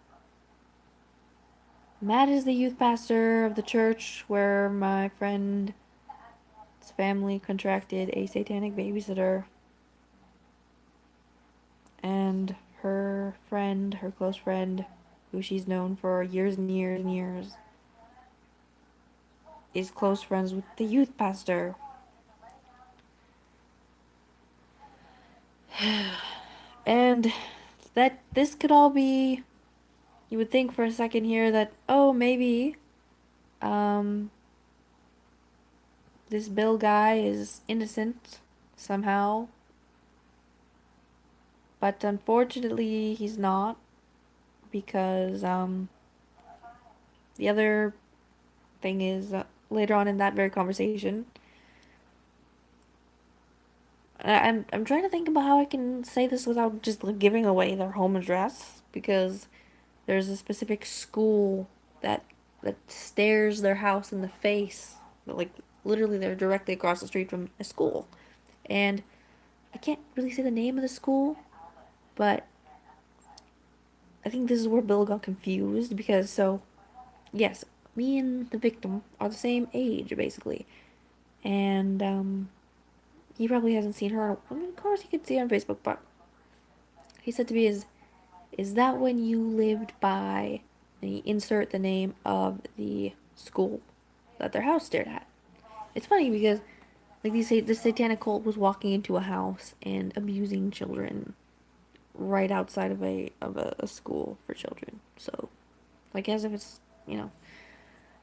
Matt is the youth pastor of the church where my friend's family contracted a satanic babysitter. And her friend, her close friend, who she's known for years and years and years, is close friends with the youth pastor. And that this could all be, you would think for a second here that, oh, maybe um this Bill guy is innocent somehow, but unfortunately he's not, because the other thing is, later on in that very conversation, I'm trying to think about how I can say this without just like, giving away their home address, because there's a specific school that stares their house in the face. Like literally they're directly across the street from a school. And I can't really say the name of the school, but I think this is where Bill got confused, because so yes, me and the victim are the same age basically. And he probably hasn't seen her. I mean, of course he could see her on Facebook, but he said to me, is that when you lived by, and you insert the name of the school that their house stared at. It's funny because like these say this satanic cult was walking into a house and abusing children right outside of a school for children. So like as if it's, you know,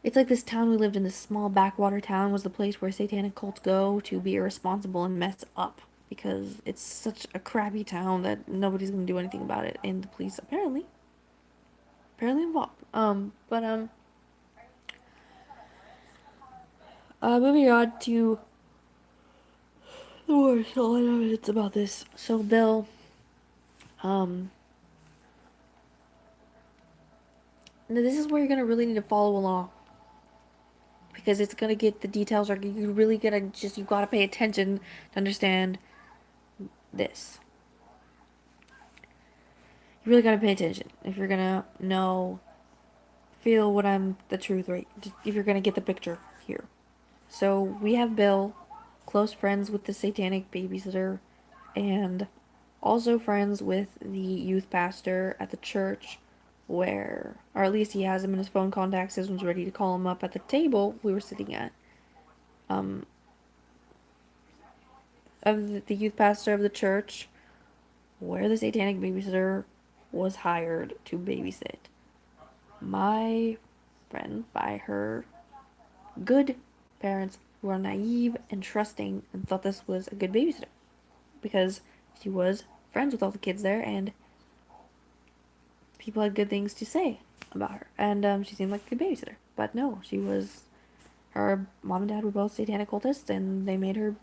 it's like this town we lived in, this small backwater town, was the place where satanic cults go to be irresponsible and mess up, because it's such a crappy town that nobody's gonna do anything about it, and the police apparently involved. But moving on to the worst it's about this. So Bill, um, now this is where you're gonna really need to follow along, because it's gonna get, the details are, you really gotta just, you gotta pay attention to understand this. You really gotta pay attention if you're gonna know, feel what I'm, the truth, right? If you're gonna get the picture here. So we have Bill, close friends with the satanic babysitter, and also friends with the youth pastor at the church, where, or at least he has him in his phone contacts. His one's ready to call him up at the table we were sitting at. Um, of the youth pastor of the church, where the satanic babysitter was hired to babysit my friend by her good parents, who are naive and trusting and thought this was a good babysitter because she was friends with all the kids there and people had good things to say about her. And she seemed like a good babysitter. But no, she was, her mom and dad were both satanic cultists, and they made her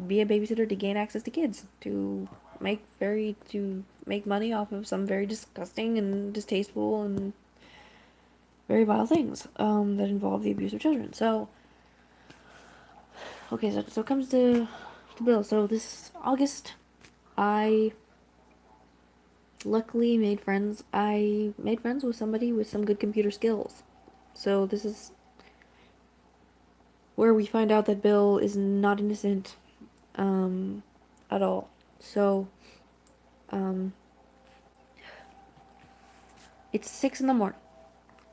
be a babysitter to gain access to kids, to make money off of some very disgusting and distasteful and very vile things that involve the abuse of children. So okay, so it comes to Bill. So this August, I luckily made friends. I made friends with somebody with some good computer skills. So this is where we find out that Bill is not innocent, at all. So, um, it's 6 in the morning.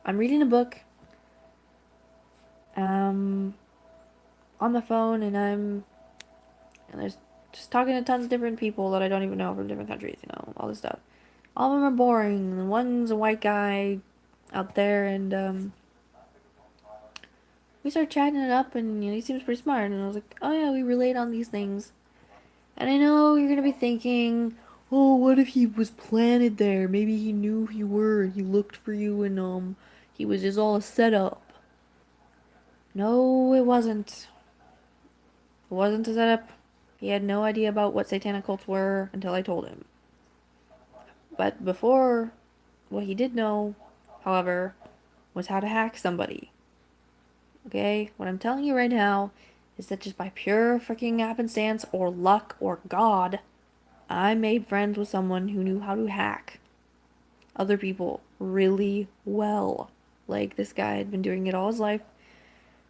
I'm reading a book, um, on my phone, and there's just talking to tons of different people that I don't even know from different countries, you know, all this stuff. All of them are boring. One's a white guy out there, and, we started chatting it up, and, you know, he seems pretty smart, and I was like, oh yeah, we relate on these things. And I know you're gonna be thinking, oh, what if he was planted there? Maybe he knew who you were, and he looked for you, and, he was just all a setup. No, it wasn't. It wasn't a setup. He had no idea about what satanic cults were until I told him. But before, what he did know, however, was how to hack somebody. Okay? What I'm telling you right now is that just by pure freaking happenstance or luck or God, I made friends with someone who knew how to hack other people really well. Like, this guy had been doing it all his life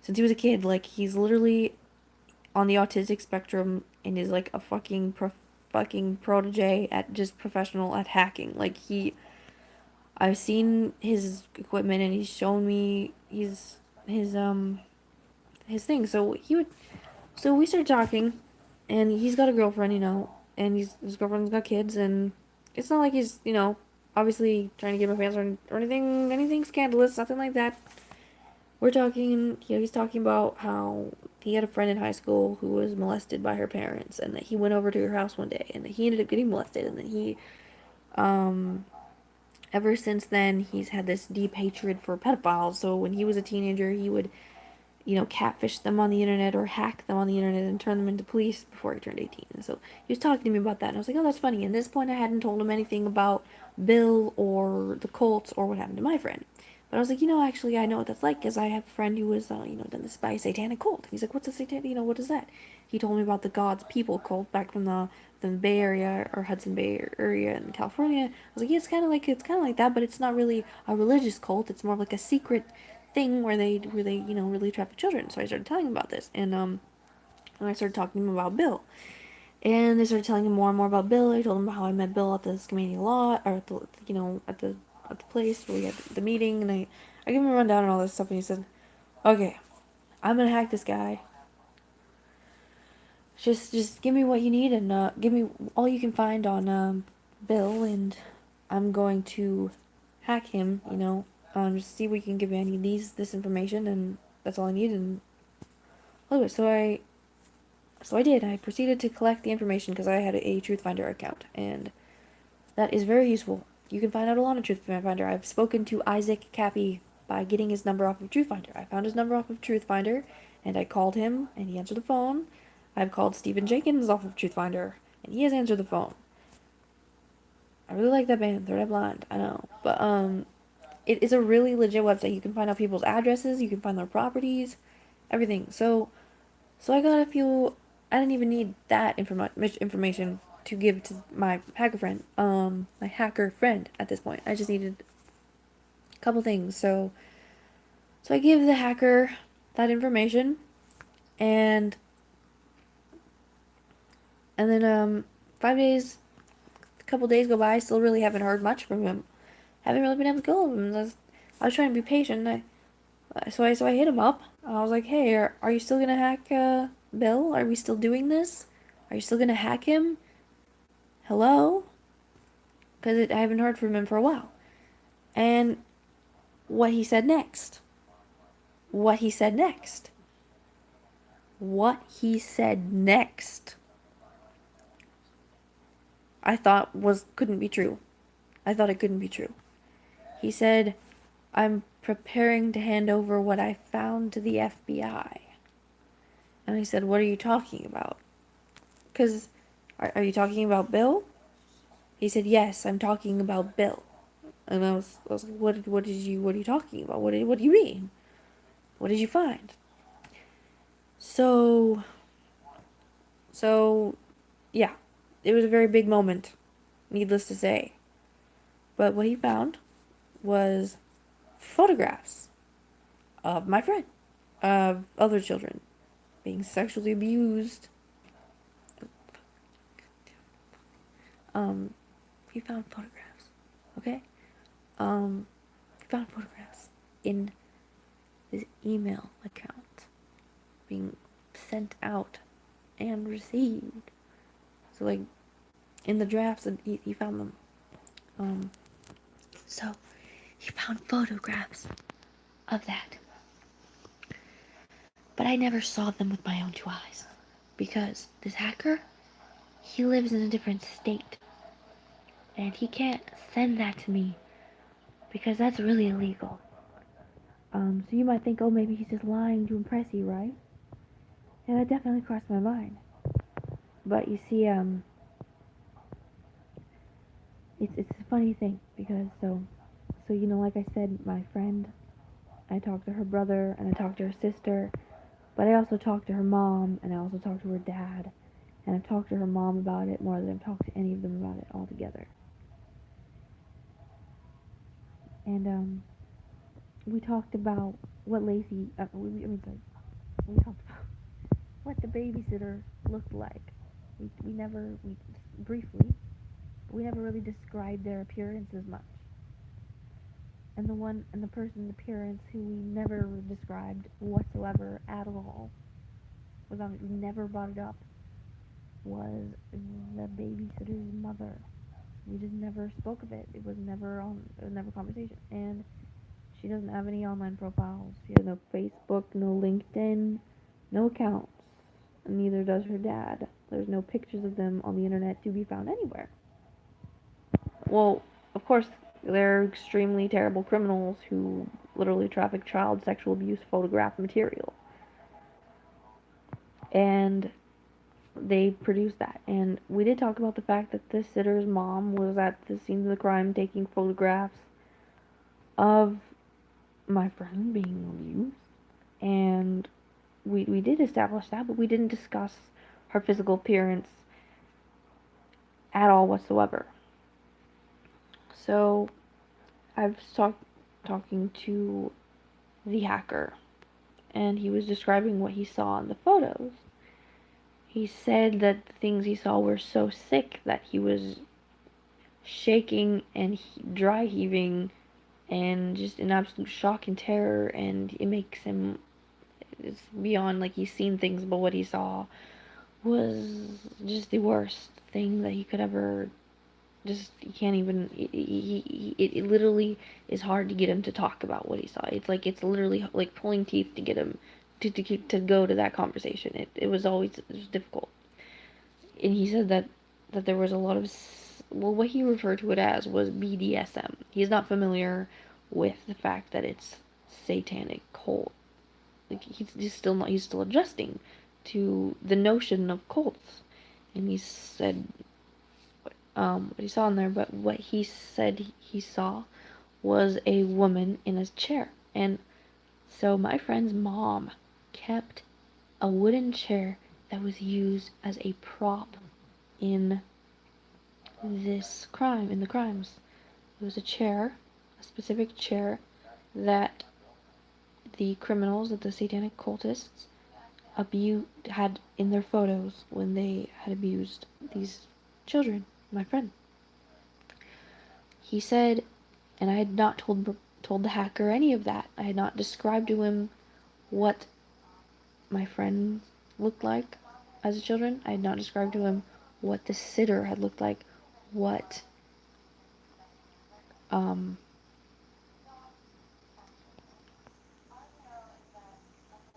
since he was a kid. Like, he's literally on the autistic spectrum and is like a fucking protege at just professional at hacking. Like, I've seen his equipment and he's shown me his thing. So we started talking, and he's got a girlfriend, and his girlfriend's got kids, and it's not like he's, obviously trying to get my pants or anything scandalous, nothing like that. We're talking, he's talking about how he had a friend in high school who was molested by her parents, and that he went over to her house one day, and that he ended up getting molested, and that um, ever since then, he's had this deep hatred for pedophiles. So when he was a teenager, he would catfish them on the internet or hack them on the internet and turn them into police before he turned 18. And so he was talking to me about that, and I was like, oh, that's funny. And at this point, I hadn't told him anything about Bill or the Colts or what happened to my friend. But I was like, actually, I know what that's like because I have a friend who was, done this by a satanic cult. And he's like, what's a satanic, what is that? He told me about the God's People cult back from the Bay Area or Hudson Bay area in California. I was like, yeah, it's kind of like that, but it's not really a religious cult. It's more like a secret thing where they really traffic children. So I started telling him about this, and I started talking to him about Bill, and they started telling him more and more about Bill. I told him how I met Bill at this community lot, or at the at the place where we had the meeting, and I gave him a rundown and all this stuff, and he said, "Okay, I'm gonna hack this guy. Just give me what you need, and give me all you can find on Bill, and I'm going to hack him. Just see what you can give me. I need this information, and that's all I need." And anyway, so I did. I proceeded to collect the information because I had a Truthfinder account, and that is very useful. You can find out a lot on Truthfinder. I've spoken to Isaac Cappy by getting his number off of Truthfinder. I found his number off of Truthfinder, and I called him, and he answered the phone. I've called Stephen Jenkins off of Truthfinder, and he has answered the phone. I really like that band, Third Eye Blind, I know. But, it is a really legit website. You can find out people's addresses, you can find their properties, everything. So I got a few. I didn't even need that information to give to my hacker friend. My hacker friend at this point. I just needed a couple things. So I gave the hacker that information, and then 5 days, a couple days go by. Still really haven't heard much from him. Haven't really been able to go with him. I was trying to be patient. So I hit him up. I was like, hey, are you still gonna hack Bill? Are we still doing this? Are you still gonna hack him? Hello? Because I haven't heard from him for a while. And what he said next. What he said next. What he said next. I thought couldn't be true. I thought it couldn't be true. He said, I'm preparing to hand over what I found to the FBI. And I said, what are you talking about? Because, are you talking about Bill? He said, yes, I'm talking about Bill. And I was like, what are you talking about? What do you mean? What did you find? So, yeah, it was a very big moment, needless to say. But what he found was photographs of my friend, of other children being sexually abused. He found photographs, okay? He found photographs in his email account being sent out and received. So, like, in the drafts, and he found them. So, he found photographs of that. But I never saw them with my own two eyes. Because this hacker, he lives in a different state. And he can't send that to me. Because that's really illegal. So you might think, oh, maybe he's just lying to impress you, right? And that definitely crossed my mind. But you see, it's a funny thing because like I said, my friend, I talked to her brother and I talked to her sister, but I also talked to her mom and I also talked to her dad, and I've talked to her mom about it more than I've talked to any of them about it altogether. And we talked about what Lacey, we talked about what the babysitter looked like. We briefly, we never really described their appearance as much. And the person's appearance who we never described whatsoever at all, we never brought it up, was the babysitter's mother. We just never spoke of it. It was never a conversation. And she doesn't have any online profiles. She has no Facebook, no LinkedIn, no accounts. And neither does her dad. There's no pictures of them on the internet to be found anywhere. Well, of course, they're extremely terrible criminals who literally traffic child sexual abuse photograph material. And they produced that. And we did talk about the fact that the sitter's mom was at the scene of the crime taking photographs of my friend being abused. And we did establish that, but we didn't discuss her physical appearance at all whatsoever. So I've talking to the hacker, and he was describing what he saw in the photos. He said that the things he saw were so sick that he was shaking and dry heaving and just in absolute shock and terror, and it makes him, it's beyond like he's seen things, but what he saw was just the worst thing that he could ever, just, you can't even, it literally is hard to get him to talk about what he saw. It's literally like pulling teeth to get him to go to that conversation. It was difficult. And he said that there was a lot of, well, what he referred to it as was BDSM. He's not familiar with the fact that it's satanic cult. Like he's still not, he's still adjusting to the notion of cults. And he said what he saw in there, but what he said he saw was a woman in a chair. And so my friend's mom kept a wooden chair that was used as a prop in in the crimes. It was a chair, a specific chair that the criminals, that the satanic cultists had in their photos when they had abused these children, my friend. He said, and I had not told the hacker any of that. I had not described to him what my friend looked like as a children. I had not described to him what the sitter had looked like, what